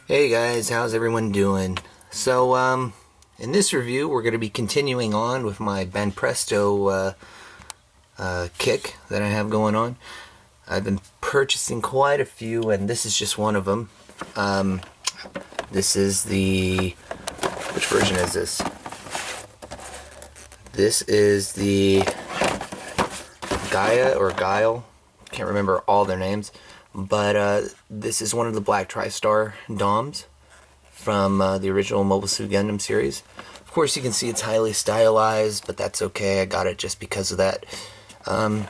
Hey guys, how's everyone doing? In this review, we're going to be continuing on with my Banpresto kick that I have going on. I've been purchasing quite a few, and this is just one of them. This is the... Which version is this? This is the Gaia or Guile. Can't remember all their names. But this is one of the Black TriStar DOMs from the original Mobile Suit Gundam series. Of course, you can see it's highly stylized, but that's okay. I got it just because of that.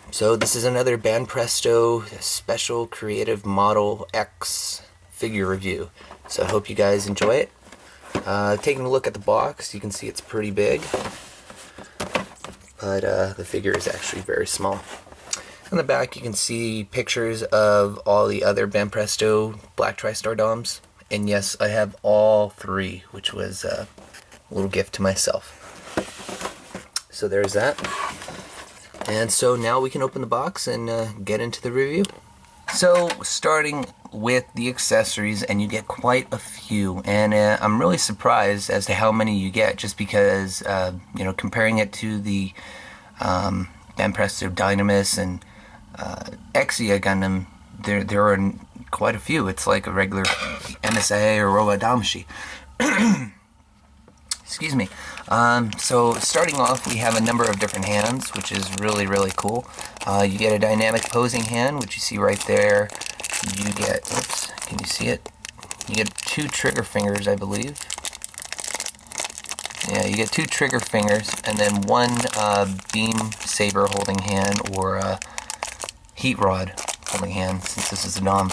So this is another Banpresto Special Creative Model X figure review. So I hope you guys enjoy it. Taking a look at the box, you can see it's pretty big, but the figure is actually very small. On the back, you can see pictures of all the other Banpresto Black TriStar DOMs. And yes, I have all three, which was a little gift to myself. So there's that. And so now we can open the box and get into the review. So starting with the accessories, and you get quite a few. And I'm really surprised as to how many you get, just because, comparing it to the Banpresto Dynamis and Exia Gundam, there are quite a few. It's like a regular MSA or Robo Damashi. Excuse me. So starting off, we have a number of different hands, which is really, really cool. You get a dynamic posing hand, which you see right there. You get, oops, can you see it? You get 2 trigger fingers, I believe. Yeah, you get 2 trigger fingers, and then 1 beam saber holding hand, or heat rod holding hand, since this is a DOM.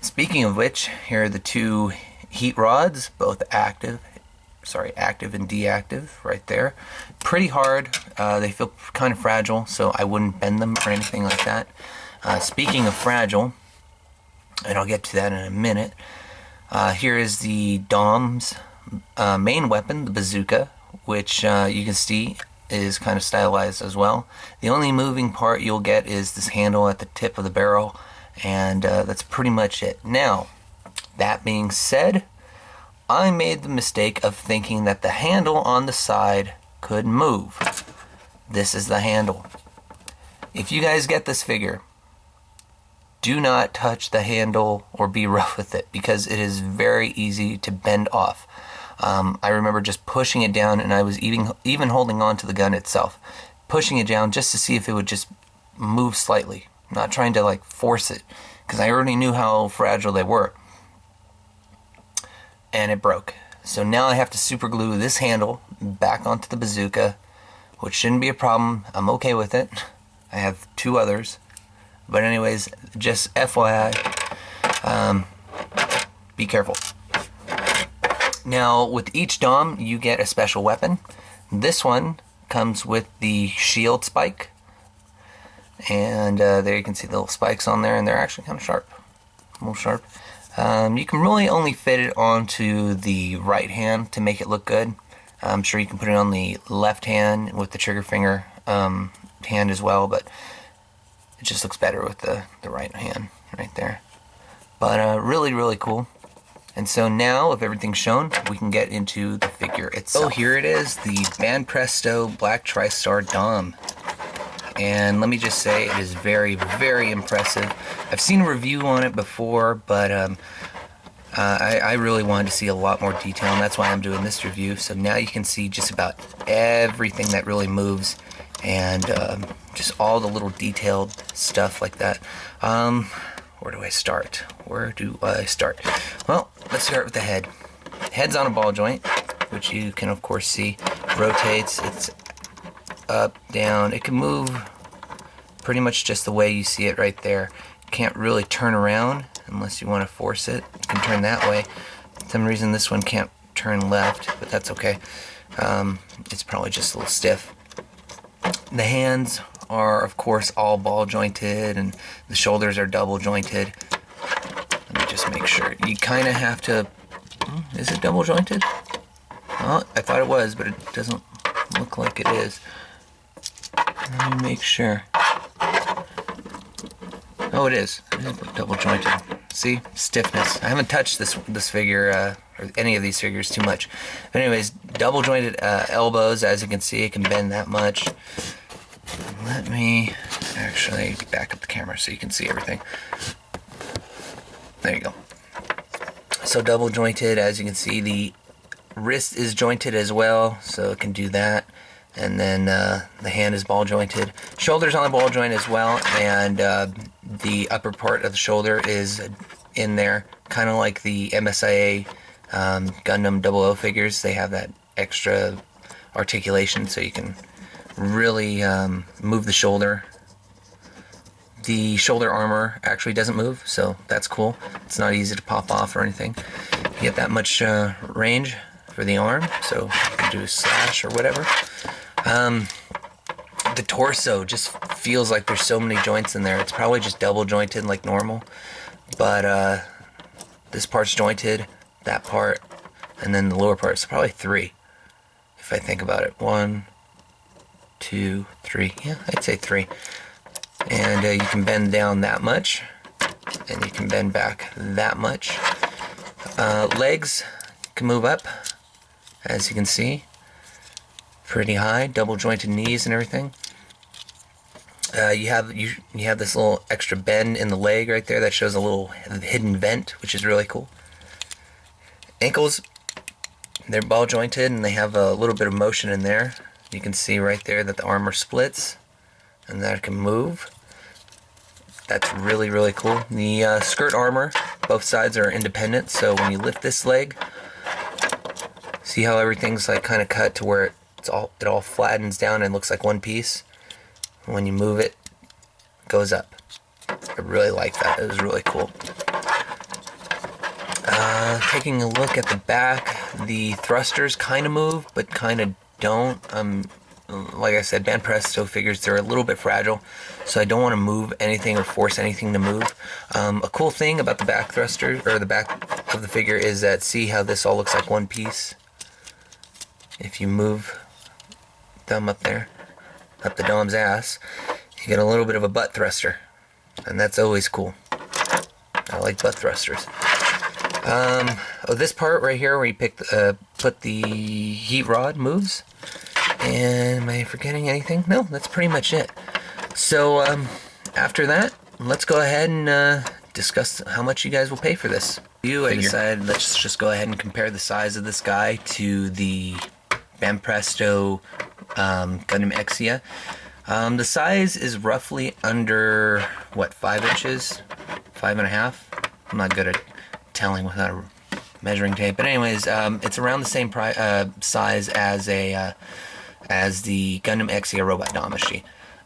Speaking of which, here are the 2 heat rods, both active and deactive, right there. Pretty hard. They feel kind of fragile, so I wouldn't bend them or anything like that. Speaking of fragile, and I'll get to that in a minute, here is the DOM's main weapon, the bazooka, which you can see is kind of stylized as well. The only moving part you'll get is this handle at the tip of the barrel, and that's pretty much it. Now, that being said, I made the mistake of thinking that the handle on the side could move. This is the handle. If you guys get this figure, do not touch the handle or be rough with it, because it is very easy to bend off. I remember just pushing it down, and I was even holding on to the gun itself, pushing it down just to see if it would just move slightly. I'm not trying to like force it, because I already knew how fragile they were. And it broke. So now I have to super glue this handle back onto the bazooka, which shouldn't be a problem. I'm okay with it. I have 2 others. But anyways, just FYI, be careful. Now, with each DOM, you get a special weapon. This one comes with the shield spike. And there you can see the little spikes on there, and they're actually kind of sharp. A little sharp. You can really only fit it onto the right hand to make it look good. I'm sure you can put it on the left hand with the trigger finger hand as well, but it just looks better with the right hand right there. But really, really cool. And so now, if everything's shown, we can get into the figure itself. Oh, here it is, the Banpresto Black TriStar DOM. And let me just say, it is very, very impressive. I've seen a review on it before, but I really wanted to see a lot more detail, and that's why I'm doing this review. So now you can see just about everything that really moves, and just all the little detailed stuff like that. Where do I start? Well, let's start with the head. Head's on a ball joint, which you can of course see. Rotates, it's up, down. It can move pretty much just the way you see it right there. Can't really turn around unless you want to force it. You can turn that way. For some reason this one can't turn left, but that's okay. It's probably just a little stiff. The hands are of course all ball jointed, and the shoulders are double jointed. Let me just make sure. You kind of have to... Is it double jointed? Oh, I thought it was, but it doesn't look like it is. Let me make sure. Oh, it is. It is double jointed. See, stiffness. I haven't touched this figure or any of these figures too much. But anyways, double jointed elbows. As you can see, it can bend that much. Let me actually back up the camera so you can see everything. There you go. So double jointed, as you can see, the wrist is jointed as well, so it can do that. And then the hand is ball jointed. Shoulder's on the ball joint as well, and the upper part of the shoulder is in there, kind of like the MSIA Gundam 00 figures. They have that extra articulation, so you can really move the shoulder. The shoulder armor actually doesn't move, so that's cool. It's not easy to pop off or anything. You get that much range for the arm, so you can do a slash or whatever. The torso just feels like there's so many joints in there. It's probably just double jointed like normal, but this part's jointed, that part, and then the lower part is probably 3, if I think about it. 1, 2, 3. Yeah, I'd say 3. And you can bend down that much, and you can bend back that much. Legs can move up, as you can see, pretty high, double jointed knees and everything. You have this little extra bend in the leg right there that shows a little hidden vent, which is really cool. Ankles, they're ball jointed and they have a little bit of motion in there. You can see right there that the armor splits and that it can move. That's really, really cool. The skirt armor, both sides are independent, so when you lift this leg, see how everything's like kind of cut to where it all flattens down and looks like one piece. When you move it, it goes up. I really like that. It was really cool. Taking a look at the back, the thrusters kind of move, but kind of don't. Like I said, Banpresto figures, they're a little bit fragile, so I don't want to move anything or force anything to move. A cool thing about the back thruster, or the back of the figure, is that see how this all looks like one piece? If you move thumb up there, up the dom's ass, you get a little bit of a butt thruster, and that's always cool. I like butt thrusters. This part right here where you put the heat rod moves. And am I forgetting anything? No, that's pretty much it. So after that, let's go ahead and discuss how much you guys will pay for this. I decided let's just go ahead and compare the size of this guy to the Banpresto Gundam Exia. The size is roughly under, what, 5 inches? 5.5? I'm not good at telling without a measuring tape. But anyways, it's around the same size as the Gundam Exia Robot Dom machine.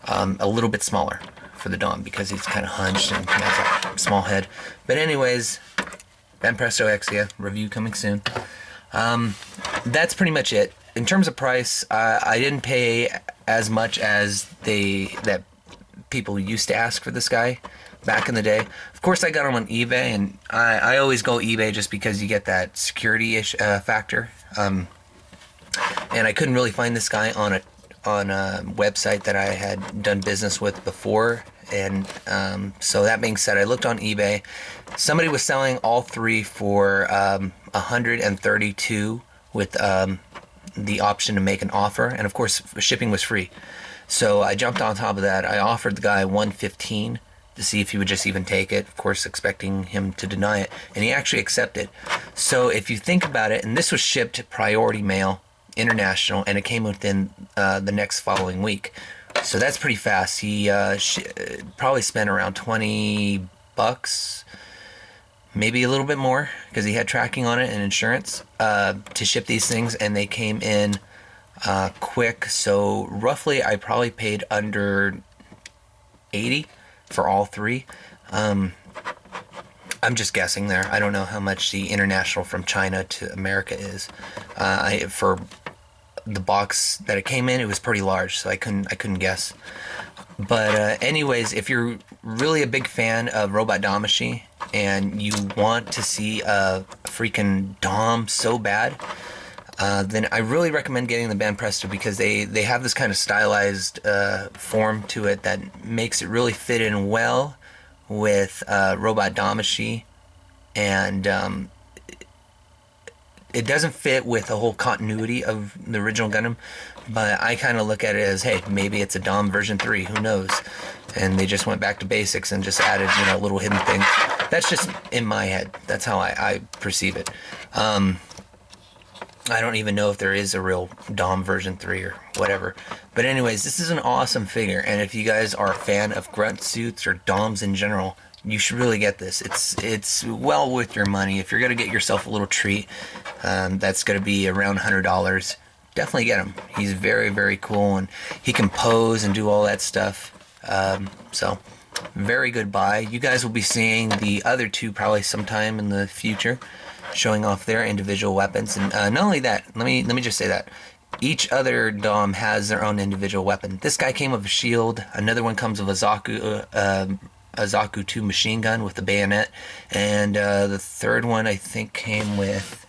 A little bit smaller for the Dom because he's kind of hunched and has a small head. But anyways, Banpresto Exia, review coming soon. That's pretty much it. In terms of price, I didn't pay as much as that people used to ask for this guy back in the day. Of course, I got him on eBay, and I always go eBay just because you get that security-ish factor. And I couldn't really find this guy on a website that I had done business with before. And so that being said, I looked on eBay. Somebody was selling all 3 for $132 with the option to make an offer, and of course shipping was free. So I jumped on top of that. I offered the guy $115 to see if he would just even take it, of course expecting him to deny it, and he actually accepted. So if you think about it, and this was shipped priority mail, international, and it came within the next following week. So that's pretty fast. He probably spent around $20, maybe a little bit more, because he had tracking on it and insurance to ship these things, and they came in quick. So roughly I probably paid under $80 for all 3. I'm just guessing there. I don't know how much the international from China to America is. For the box that it came in, it was pretty large, so I couldn't guess. But anyways, if you're really a big fan of Robot Damashi and you want to see a freaking Dom so bad, then I really recommend getting the Banpresto, because they have this kind of stylized form to it that makes it really fit in well with Robot Damashi and it doesn't fit with the whole continuity of the original Gundam, but I kind of look at it as, hey, maybe it's a Dom version 3, who knows? And they just went back to basics and just added, little hidden things. That's just in my head. That's how I perceive it. I don't even know if there is a real Dom version 3 or whatever. But anyways, this is an awesome figure, and if you guys are a fan of grunt suits or Doms in general, you should really get this. It's well worth your money. If you're going to get yourself a little treat, that's going to be around $100. Definitely get him. He's very, very cool, and he can pose and do all that stuff. So, very good buy. You guys will be seeing the other two probably sometime in the future, showing off their individual weapons. And not only that, let me just say that each other Dom has their own individual weapon. This guy came with a shield. Another one comes with a Zaku 2 machine gun with the bayonet, and the third one I think came with,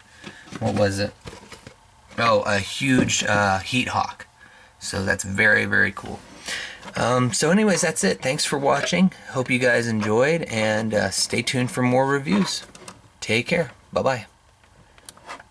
what was it? Oh, a huge heat hawk. So that's very, very cool. So anyways, that's it. Thanks for watching. Hope you guys enjoyed, and stay tuned for more reviews. Take care. Bye-bye.